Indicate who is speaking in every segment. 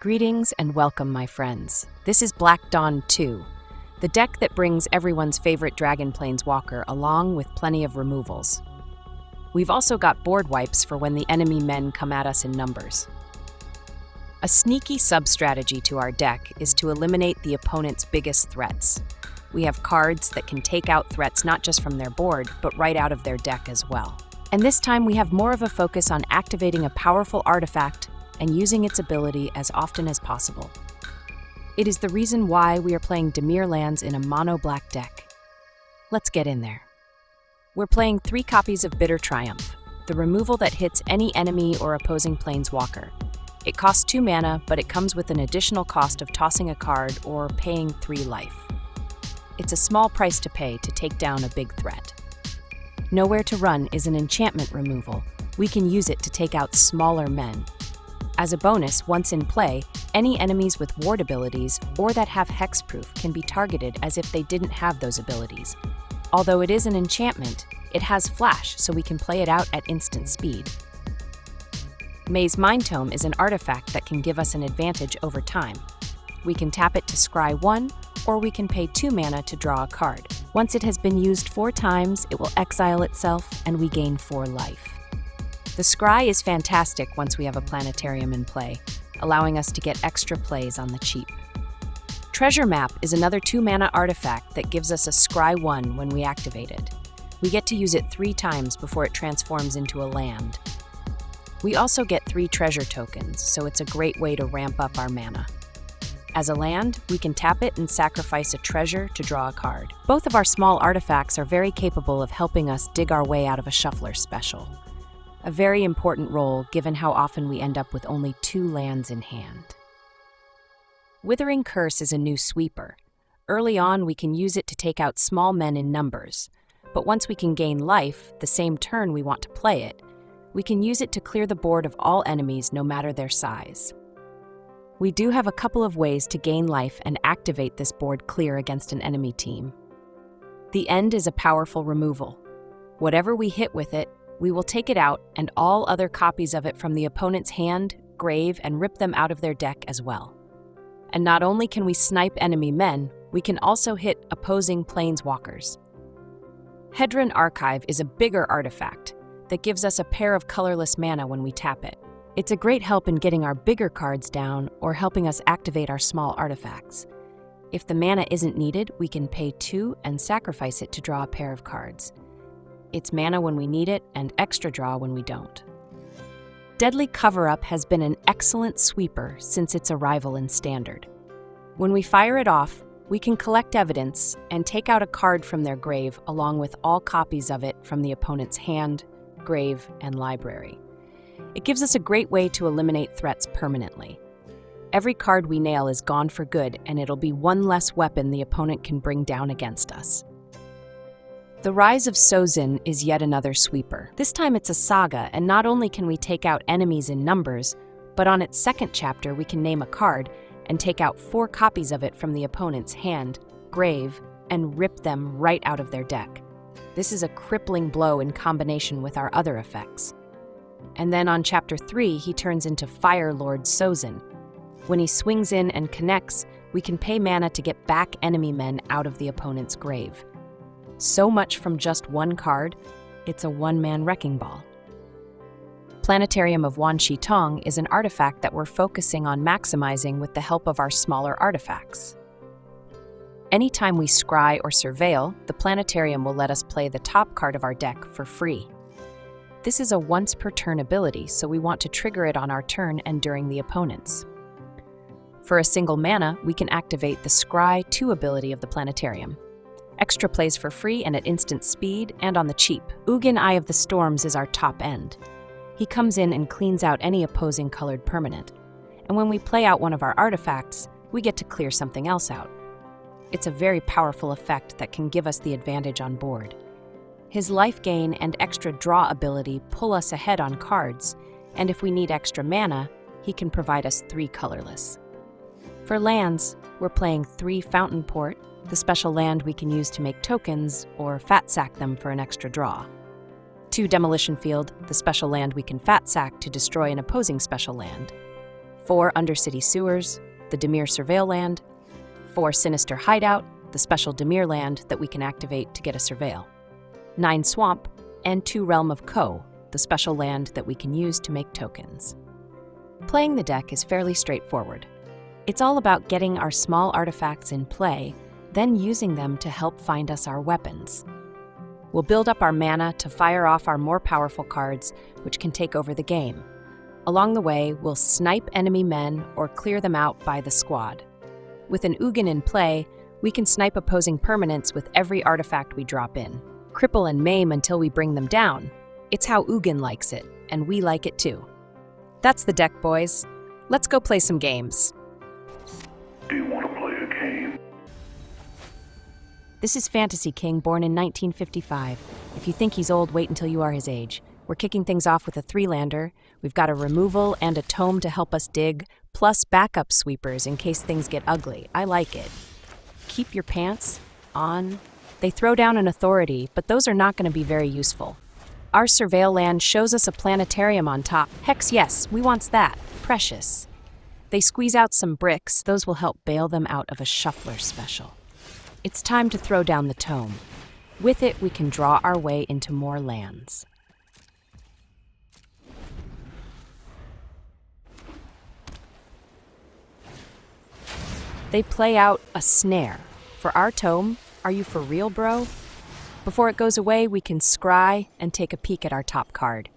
Speaker 1: Greetings and welcome, my friends. This is Black Dawn 2, the deck that brings everyone's favorite Dragon Planeswalker along with plenty of removals. We've also got board wipes for when the enemy men come at us in numbers. A sneaky sub-strategy to our deck is to eliminate the opponent's biggest threats. We have cards that can take out threats not just from their board, but right out of their deck as well. And this time we have more of a focus on activating a powerful artifact and using its ability as often as possible. It is the reason why we are playing Dimir lands in a Mono Black deck. Let's get in there. We're playing 3 copies of Bitter Triumph, the removal that hits any enemy or opposing planeswalker. It costs 2 mana, but it comes with an additional cost of tossing a card or paying 3 life. It's a small price to pay to take down a big threat. Nowhere to Run is an enchantment removal. We can use it to take out smaller men. As a bonus, once in play, any enemies with ward abilities or that have hexproof can be targeted as if they didn't have those abilities. Although it is an enchantment, it has flash, so we can play it out at instant speed. Mazemind Tome is an artifact that can give us an advantage over time. We can tap it to scry 1, or we can pay 2 mana to draw a card. Once it has been used 4 times, it will exile itself, and we gain 4 life. The scry is fantastic once we have a Planetarium in play, allowing us to get extra plays on the cheap. Treasure Map is another 2-mana artifact that gives us a scry 1 when we activate it. We get to use it 3 times before it transforms into a land. We also get 3 treasure tokens, so it's a great way to ramp up our mana. As a land, we can tap it and sacrifice a treasure to draw a card. Both of our small artifacts are very capable of helping us dig our way out of a shuffler special. A very important role given how often we end up with only 2 lands in hand. Withering Curse is a new sweeper. Early on, we can use it to take out small men in numbers, but once we can gain life, the same turn we want to play it, we can use it to clear the board of all enemies no matter their size. We do have a couple of ways to gain life and activate this board clear against an enemy team. The End is a powerful removal. Whatever we hit with it, we will take it out and all other copies of it from the opponent's hand, grave, and rip them out of their deck as well. And not only can we snipe enemy men, we can also hit opposing planeswalkers. Hedron Archive is a bigger artifact that gives us a pair of colorless mana when we tap it. It's a great help in getting our bigger cards down or helping us activate our small artifacts. If the mana isn't needed, we can pay 2 and sacrifice it to draw a pair of cards. It's mana when we need it and extra draw when we don't. Deadly Cover-Up has been an excellent sweeper since its arrival in Standard. When we fire it off, we can collect evidence and take out a card from their grave along with all copies of it from the opponent's hand, grave, and library. It gives us a great way to eliminate threats permanently. Every card we nail is gone for good, and it'll be 1 less weapon the opponent can bring down against us. The Rise of Sozin is yet another sweeper. This time it's a saga, and not only can we take out enemies in numbers, but on its 2nd chapter we can name a card and take out 4 copies of it from the opponent's hand, grave, and rip them right out of their deck. This is a crippling blow in combination with our other effects. And then on chapter 3 he turns into Fire Lord Sozin. When he swings in and connects, we can pay mana to get back enemy men out of the opponent's grave. So much from just 1 card, it's a 1-man wrecking ball. Planetarium of Tong is an artifact that we're focusing on maximizing with the help of our smaller artifacts. Anytime we scry or surveil, the Planetarium will let us play the top card of our deck for free. This is a once-per-turn ability, so we want to trigger it on our turn and during the opponent's. For a single mana, we can activate the Scry 2 ability of the Planetarium. Extra plays for free and at instant speed and on the cheap. Ugin Eye of the Storms is our top end. He comes in and cleans out any opposing colored permanent. And when we play out one of our artifacts, we get to clear something else out. It's a very powerful effect that can give us the advantage on board. His life gain and extra draw ability pull us ahead on cards, and if we need extra mana, he can provide us 3 colorless. For lands, we're playing 3 Fountainport, the special land we can use to make tokens or fat sack them for an extra draw. 2 Demolition Field, the special land we can fat sack to destroy an opposing special land. 4 Undercity Sewers, the Dimir Surveil land, 4 Sinister Hideout, the special Dimir land that we can activate to get a Surveil, 9 Swamp, and 2 Realm of Koh, the special land that we can use to make tokens. Playing the deck is fairly straightforward. It's all about getting our small artifacts in play, then using them to help find us our weapons. We'll build up our mana to fire off our more powerful cards, which can take over the game. Along the way, we'll snipe enemy men or clear them out by the squad. With an Ugin in play, we can snipe opposing permanents with every artifact we drop in. Cripple and maim until we bring them down. It's how Ugin likes it, and we like it too. That's the deck, boys. Let's go play some games.
Speaker 2: Do you want to play a game?
Speaker 1: This is Fantasy King, born in 1955. If you think he's old, wait until you are his age. We're kicking things off with a 3-lander. We've got a removal and a tome to help us dig, plus backup sweepers in case things get ugly. I like it. Keep your pants on. They throw down an authority, but those are not going to be very useful. Our Surveil land shows us a Planetarium on top. Hex yes, we wants that. Precious. They squeeze out some bricks. Those will help bail them out of a Shuffler special. It's time to throw down the tome. With it, we can draw our way into more lands. They play out a snare. For our tome, are you for real, bro? Before it goes away, we can scry and take a peek at our top card.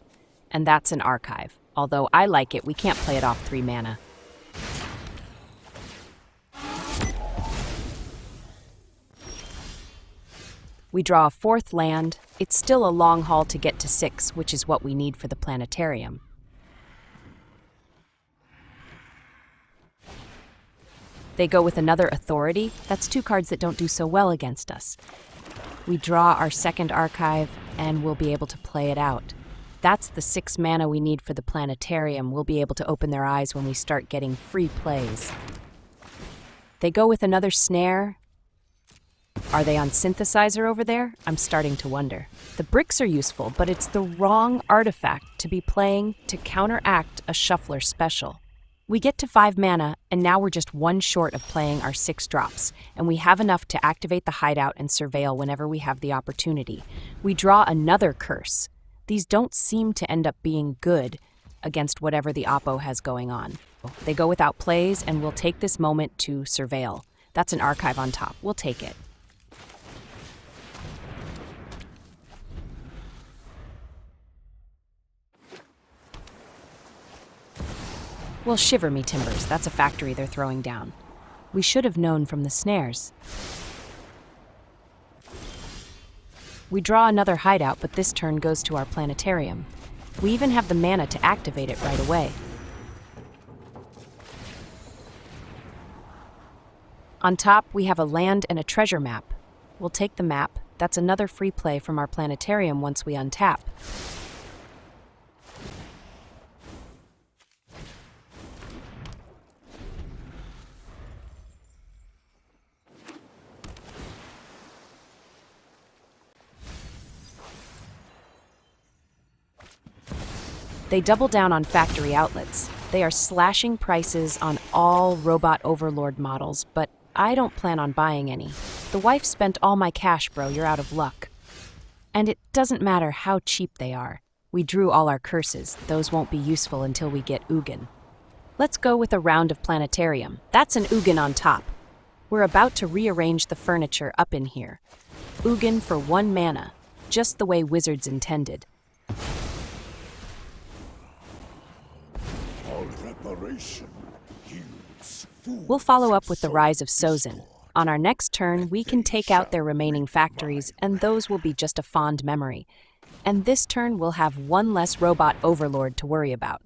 Speaker 1: And that's an archive. Although I like it, we can't play it off 3 mana. We draw a 4th land. It's still a long haul to get to 6, which is what we need for the Planetarium. They go with another authority. That's 2 cards that don't do so well against us. We draw our 2nd archive, and we'll be able to play it out. That's the 6 mana we need for the Planetarium. We'll be able to open their eyes when we start getting free plays. They go with another snare. Are they on Synthesizer over there? I'm starting to wonder. The bricks are useful, but it's the wrong artifact to be playing to counteract a Shuffler special. We get to 5 mana, and now we're just 1 short of playing our 6 drops, and we have enough to activate the Hideout and Surveil whenever we have the opportunity. We draw another Curse. These don't seem to end up being good against whatever the oppo has going on. They go without plays, and we'll take this moment to Surveil. That's an archive on top. We'll take it. Well, shiver me timbers, that's a factory they're throwing down. We should have known from the snares. We draw another Hideout, but this turn goes to our Planetarium. We even have the mana to activate it right away. On top, we have a land and a treasure map. We'll take the map. That's another free play from our Planetarium once we untap. They double down on factory outlets. They are slashing prices on all Robot Overlord models, but I don't plan on buying any. The wife spent all my cash, bro. You're out of luck. And it doesn't matter how cheap they are. We drew all our curses. Those won't be useful until we get Ugin. Let's go with a round of Planetarium. That's an Ugin on top. We're about to rearrange the furniture up in here. Ugin for 1 mana, just the way Wizards intended. We'll follow up with the Rise of Sozin. On our next turn, we can take out their remaining factories, and those will be just a fond memory. And this turn, we'll have 1 less Robot Overlord to worry about.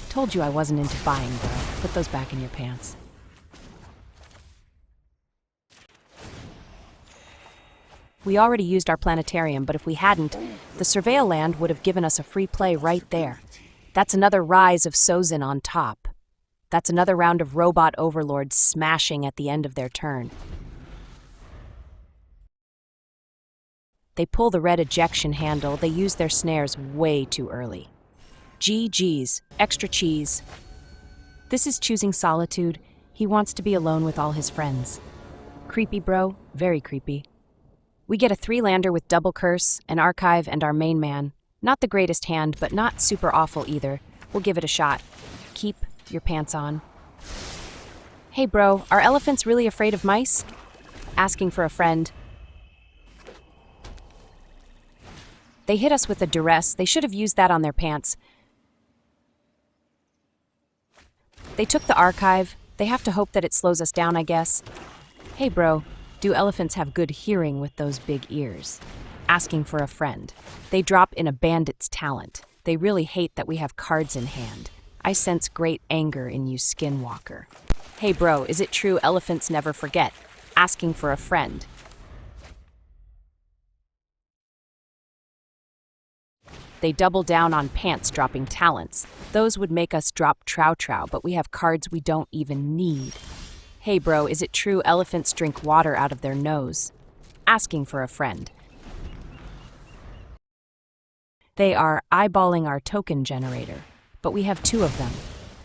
Speaker 1: Told you I wasn't into buying, bro. Put those back in your pants. We already used our Planetarium, but if we hadn't, the Surveil land would have given us a free play right there. That's another Rise of Sozin on top. That's another round of Robot Overlords smashing at the end of their turn. They pull the red ejection handle. They use their snares way too early. GG's, extra cheese. This is choosing solitude. He wants to be alone with all his friends. Creepy, bro. Very creepy. We get a 3-lander with double curse, an archive, and our main man. Not the greatest hand, but not super awful either. We'll give it a shot. Keep your pants on. Hey, bro, are elephants really afraid of mice? Asking for a friend. They hit us with a duress. They should have used that on their pants. They took the archive. They have to hope that it slows us down, I guess. Hey, bro, do elephants have good hearing with those big ears? Asking for a friend. They drop in a bandit's talent. They really hate that we have cards in hand. I sense great anger in you, Skinwalker. Hey, bro, is it true elephants never forget? Asking for a friend. They double down on pants-dropping talents. Those would make us drop trow, but we have cards we don't even need. Hey, bro, is it true elephants drink water out of their nose? Asking for a friend. They are eyeballing our token generator, but we have 2 of them.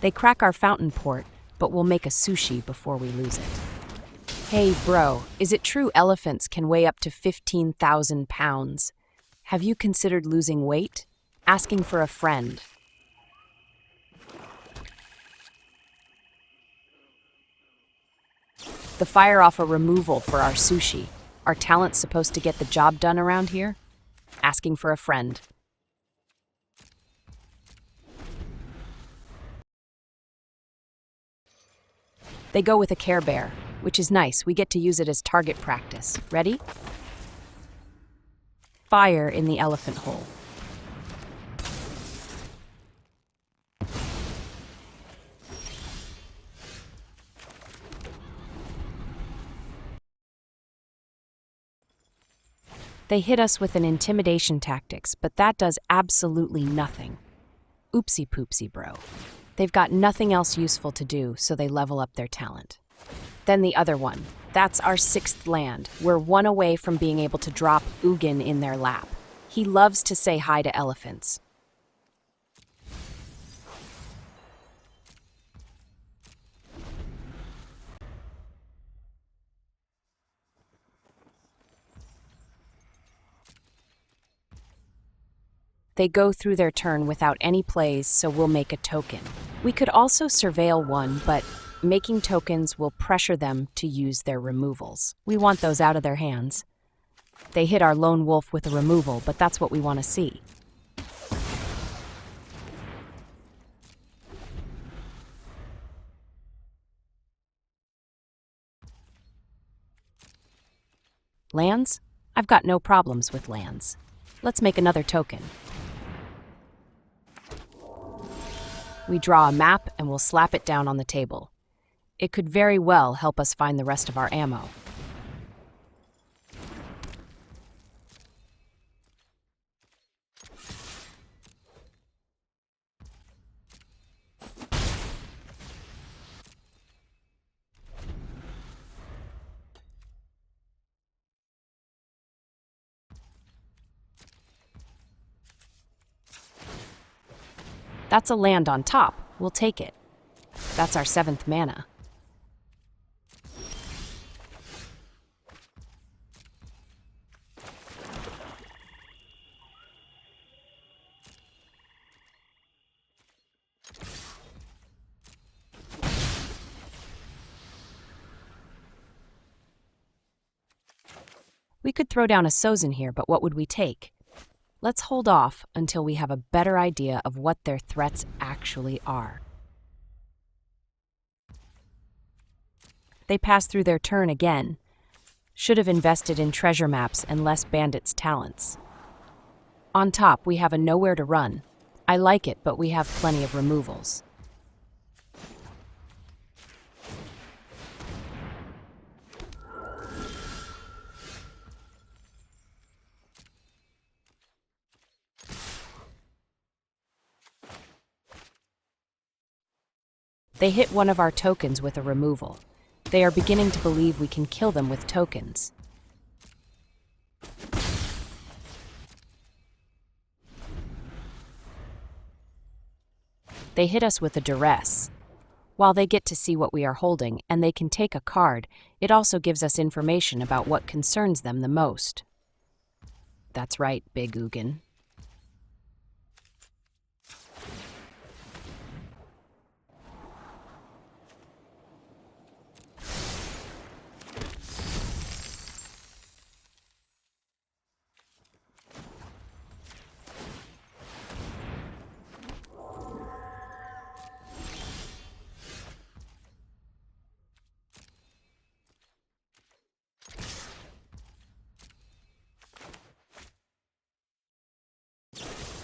Speaker 1: They crack our Fountainport, but we'll make a sushi before we lose it. Hey, bro, is it true elephants can weigh up to 15,000 pounds? Have you considered losing weight? Asking for a friend. The fire off a removal for our sushi. Are talents supposed to get the job done around here? Asking for a friend. They go with a Care Bear, which is nice. We get to use it as target practice. Ready? Fire in the elephant hole. They hit us with an intimidation tactics, but that does absolutely nothing. Oopsie poopsie, bro. They've got nothing else useful to do, so they level up their talent. Then the other one. That's our 6th land. We're 1 away from being able to drop Ugin in their lap. He loves to say hi to elephants. They go through their turn without any plays, so we'll make a token. We could also surveil 1, but making tokens will pressure them to use their removals. We want those out of their hands. They hit our lone wolf with a removal, but that's what we want to see. Lands? I've got no problems with lands. Let's make another token. We draw a map and we'll slap it down on the table. It could very well help us find the rest of our ammo. That's a land on top. We'll take it. That's our 7th mana. We could throw down a Sozin here, but what would we take? Let's hold off until we have a better idea of what their threats actually are. They pass through their turn again. Should have invested in treasure maps and less bandits' talents. On top, we have a nowhere to run. I like it, but we have plenty of removals. They hit one of our tokens with a removal. They are beginning to believe we can kill them with tokens. They hit us with a duress. While they get to see what we are holding and they can take a card, it also gives us information about what concerns them the most. That's right, Big Ugin.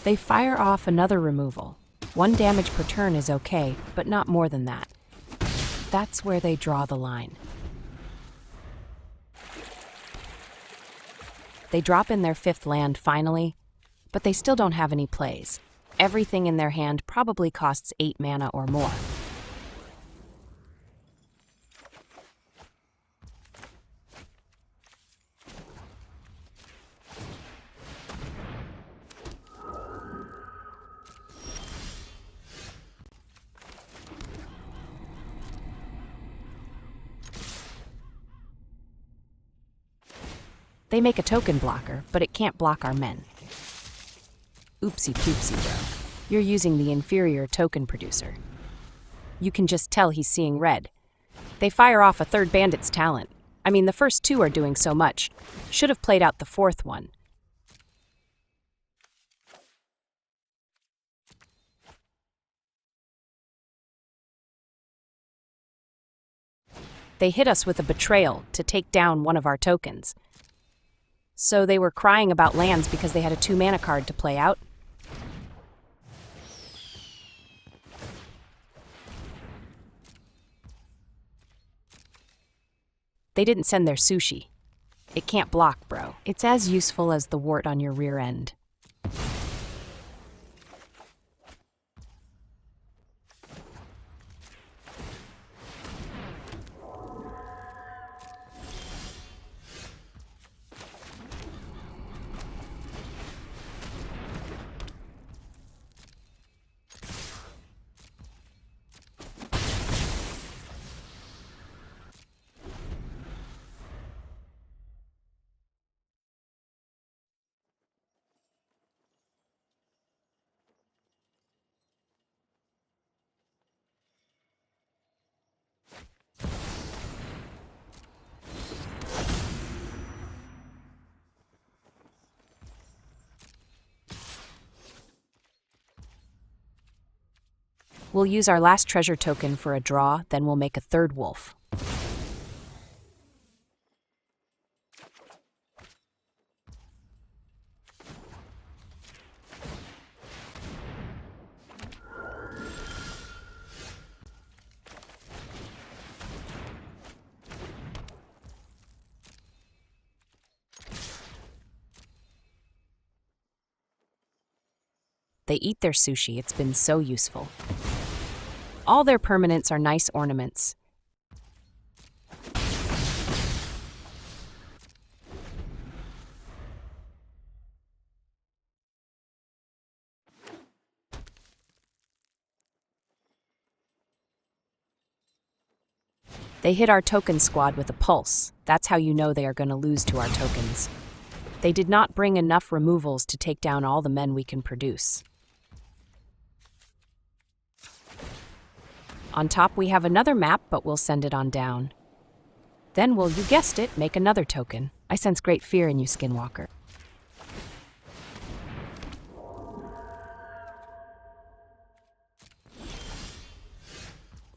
Speaker 1: They fire off another removal. 1 damage per turn is okay, but not more than that. That's where they draw the line. They drop in their 5th land finally, but they still don't have any plays. Everything in their hand probably costs 8 mana or more. They make a token blocker, but it can't block our men. Oopsie poopsie, bro. You're using the inferior token producer. You can just tell he's seeing red. They fire off a 3rd bandit's talent. I mean, the first 2 are doing so much. Should have played out the 4th one. They hit us with a betrayal to take down one of our tokens. So they were crying about lands because they had a 2 mana card to play out. They didn't send their sushi. It can't block, bro. It's as useful as the wart on your rear end. We'll use our last treasure token for a draw, then we'll make a 3rd wolf. They eat their sushi, it's been so useful. All their permanents are nice ornaments. They hit our token squad with a pulse. That's how you know they are going to lose to our tokens. They did not bring enough removals to take down all the men we can produce. On top we have another map, but we'll send it on down. Then we'll, you guessed it, make another token. I sense great fear in you, Skinwalker.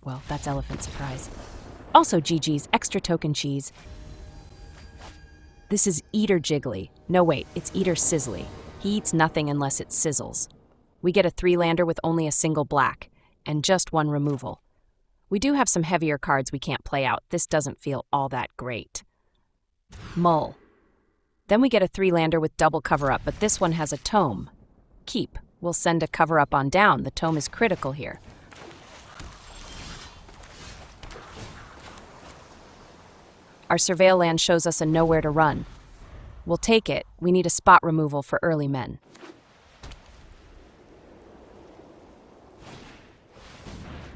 Speaker 1: Well, that's Elephant Surprise. Also GG's extra token cheese. This is Eater Jiggly. No wait, it's Eater Sizzly. He eats nothing unless it sizzles. We get a 3-lander with only a single black, and just 1 removal. We do have some heavier cards we can't play out. This doesn't feel all that great. Mull. Then we get a 3-lander with double cover-up, but this one has a tome. Keep. We'll send a cover-up on down. The tome is critical here. Our surveil land shows us a nowhere to run. We'll take it. We need a spot removal for early men.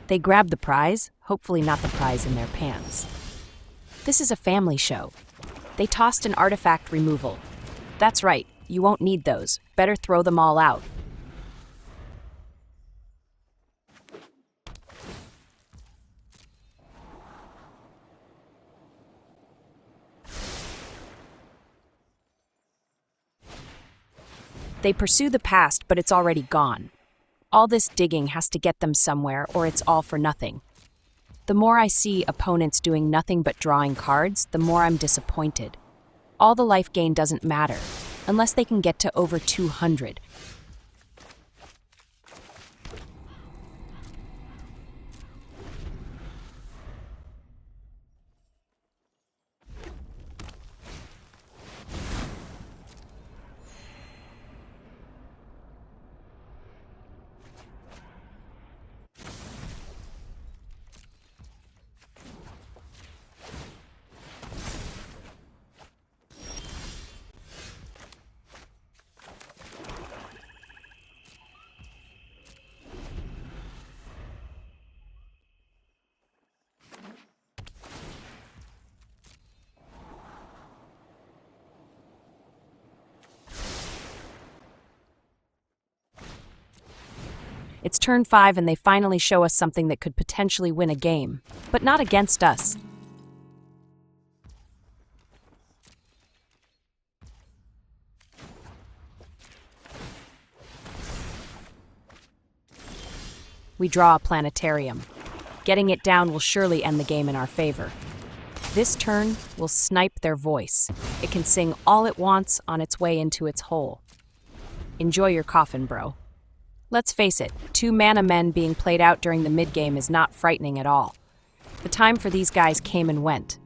Speaker 1: They grab the prize, hopefully not the prize in their pants. This is a family show. They tossed an artifact removal. That's right, you won't need those. Better throw them all out. They pursue the past, but it's already gone. All this digging has to get them somewhere, or it's all for nothing. The more I see opponents doing nothing but drawing cards, the more I'm disappointed. All the life gain doesn't matter, unless they can get to over 200. It's turn 5 and they finally show us something that could potentially win a game, but not against us. We draw a Planetarium. Getting it down will surely end the game in our favor. This turn will snipe their voice. It can sing all it wants on its way into its hole. Enjoy your coffin, bro. Let's face it, 2 mana men being played out during the mid-game is not frightening at all. The time for these guys came and went.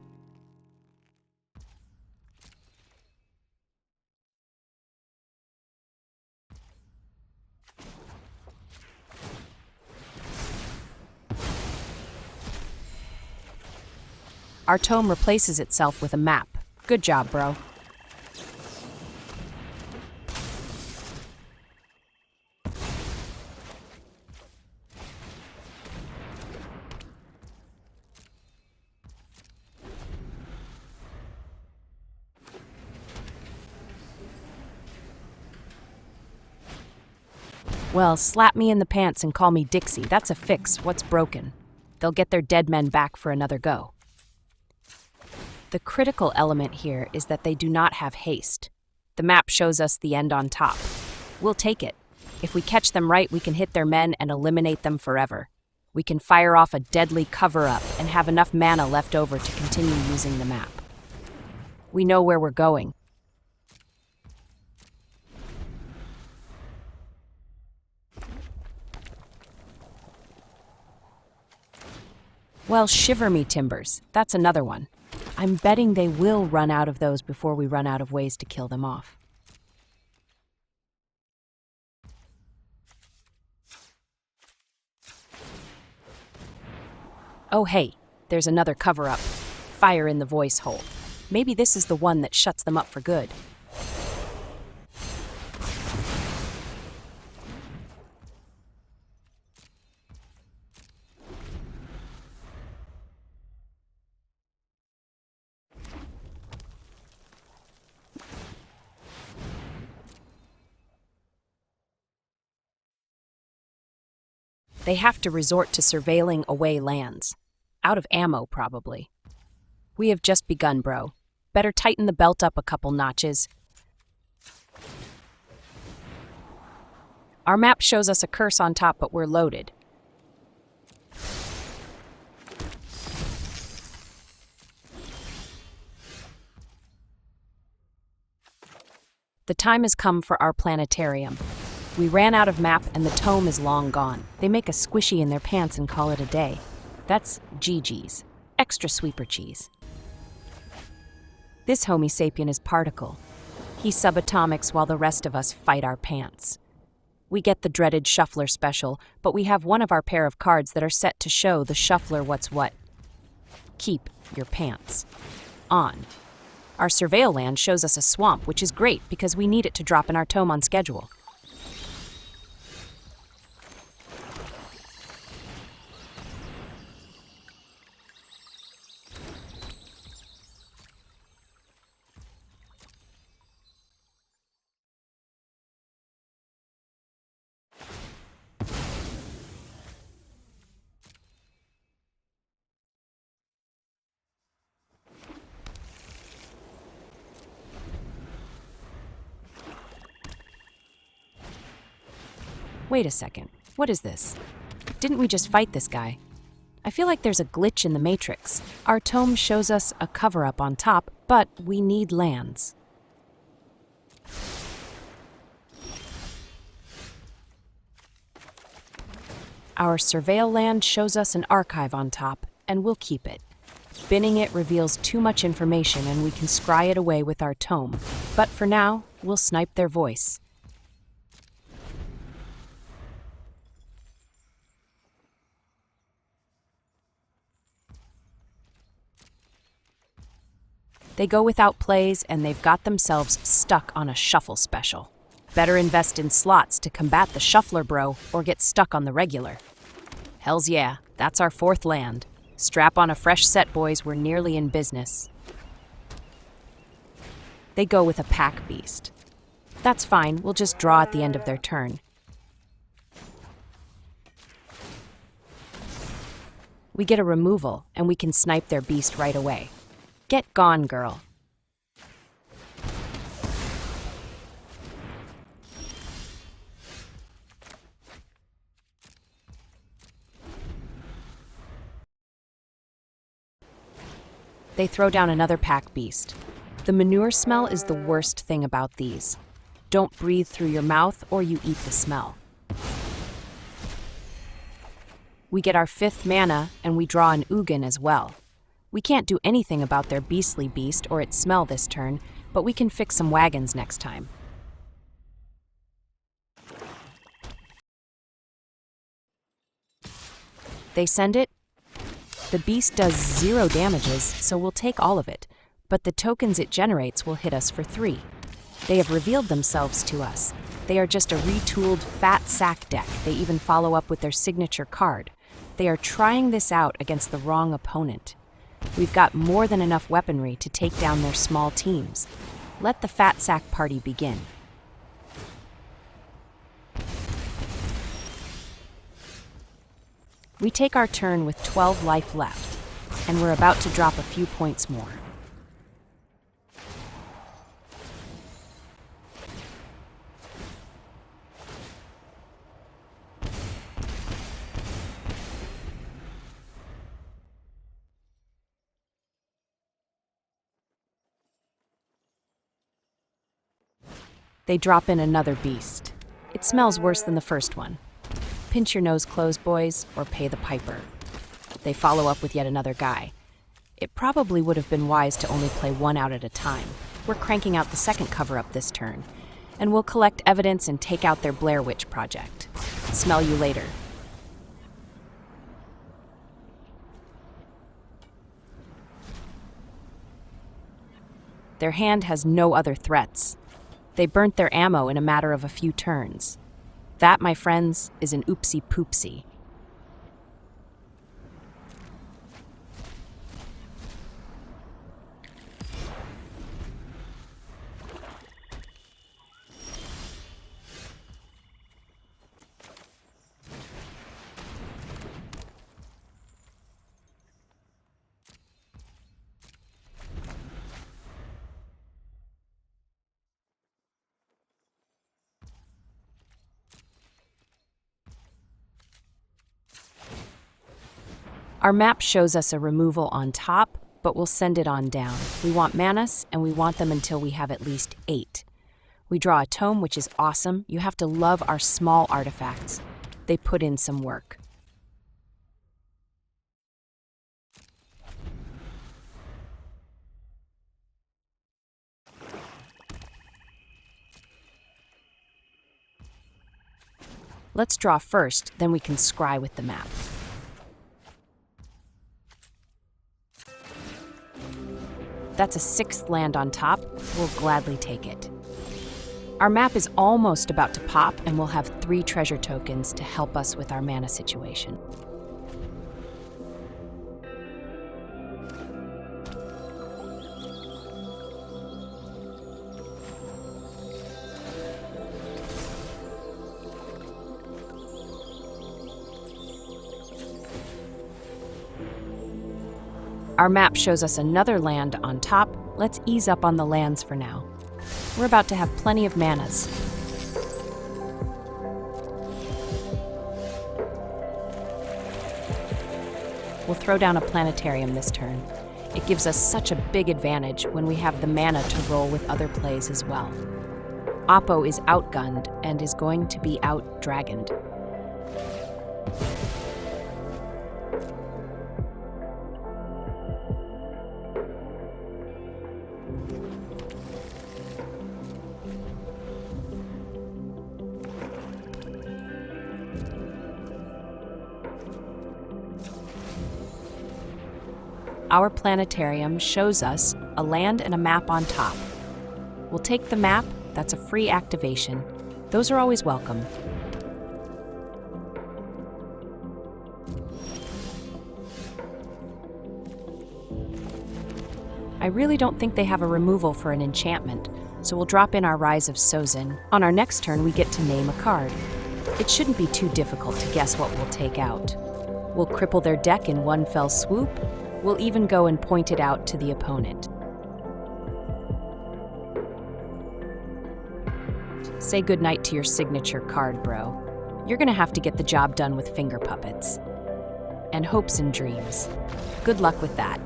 Speaker 1: Our tome replaces itself with a map. Good job, bro. Well, slap me in the pants and call me Dixie. That's a fix. What's broken? They'll get their dead men back for another go. The critical element here is that they do not have haste. The map shows us the end on top. We'll take it. If we catch them right, we can hit their men and eliminate them forever. We can fire off a deadly cover-up and have enough mana left over to continue using the map. We know where we're going. Well, shiver me timbers. That's another one. I'm betting they will run out of those before we run out of ways to kill them off. Oh hey, there's another cover-up. Fire in the voice hole. Maybe this is the one that shuts them up for good. They have to resort to surveilling away lands. Out of ammo, probably. We have just begun, bro. Better tighten the belt up a couple notches. Our map shows us a curse on top, but we're loaded. The time has come for our Planetarium. We ran out of map and the tome is long gone. They make a squishy in their pants and call it a day. That's GG's. Extra sweeper cheese. This Homo sapien is particle. He subatomics while the rest of us fight our pants. We get the dreaded shuffler special, but we have one of our pair of cards that are set to show the shuffler what's what. Keep your pants on. Our surveil land shows us a swamp, which is great because we need it to drop in our tome on schedule. Wait a second. What is this? Didn't we just fight this guy? I feel like there's a glitch in the matrix. Our tome shows us a cover-up on top, but we need lands. Our surveil land shows us an archive on top, and we'll keep it. Binning it reveals too much information and we can scry it away with our tome. But for now, we'll snipe their voice. They go without plays and they've got themselves stuck on a shuffle special. Better invest in slots to combat the shuffler bro or get stuck on the regular. Hells yeah, that's our 4th land. Strap on a fresh set, boys, we're nearly in business. They go with a pack beast. That's fine, we'll just draw at the end of their turn. We get a removal, and we can snipe their beast right away. Get gone, girl. They throw down another pack beast. The manure smell is the worst thing about these. Don't breathe through your mouth or you eat the smell. We get our 5th mana and we draw an Ugin as well. We can't do anything about their beastly beast or its smell this turn, but we can fix some wagons next time. They send it. The beast does 0 damages, so we'll take all of it, but the tokens it generates will hit us for 3. They have revealed themselves to us. They are just a retooled fat sack deck. They even follow up with their signature card. They are trying this out against the wrong opponent. We've got more than enough weaponry to take down their small teams. Let the fat sack party begin. We take our turn with 12 life left, and we're about to drop a few points more. They drop in another beast. It smells worse than the first one. Pinch your nose closed, boys, or pay the piper. They follow up with yet another guy. It probably would have been wise to only play one out at a time. We're cranking out the second cover-up this turn, and we'll collect evidence and take out their Blair Witch project. Smell you later. Their hand has no other threats. They burnt their ammo in a matter of a few turns. That, my friends, is an oopsie poopsie. Our map shows us a removal on top, but we'll send it on down. We want manas, and we want them until we have at least 8. We draw a tome, which is awesome. You have to love our small artifacts. They put in some work. Let's draw first, then we can scry with the map. That's a 6th land on top. We'll gladly take it. Our map is almost about to pop, and we'll have 3 treasure tokens to help us with our mana situation. Our map shows us another land on top. Let's ease up on the lands for now. We're about to have plenty of manas. We'll throw down a Planetarium this turn. It gives us such a big advantage when we have the mana to roll with other plays as well. Oppo is outgunned and is going to be out-dragoned. Our Planetarium shows us a land and a map on top. We'll take the map, that's a free activation. Those are always welcome. I really don't think they have a removal for an enchantment, so we'll drop in our Rise of Sozin. On our next turn, we get to name a card. It shouldn't be too difficult to guess what we'll take out. We'll cripple their deck in one fell swoop. We'll even go and point it out to the opponent. Say goodnight to your signature card, bro. You're gonna have to get the job done with finger puppets. And hopes and dreams. Good luck with that.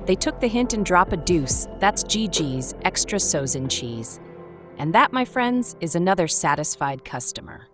Speaker 1: They took the hint and drop a deuce. That's GG's extra Sozin cheese. And that, my friends, is another satisfied customer.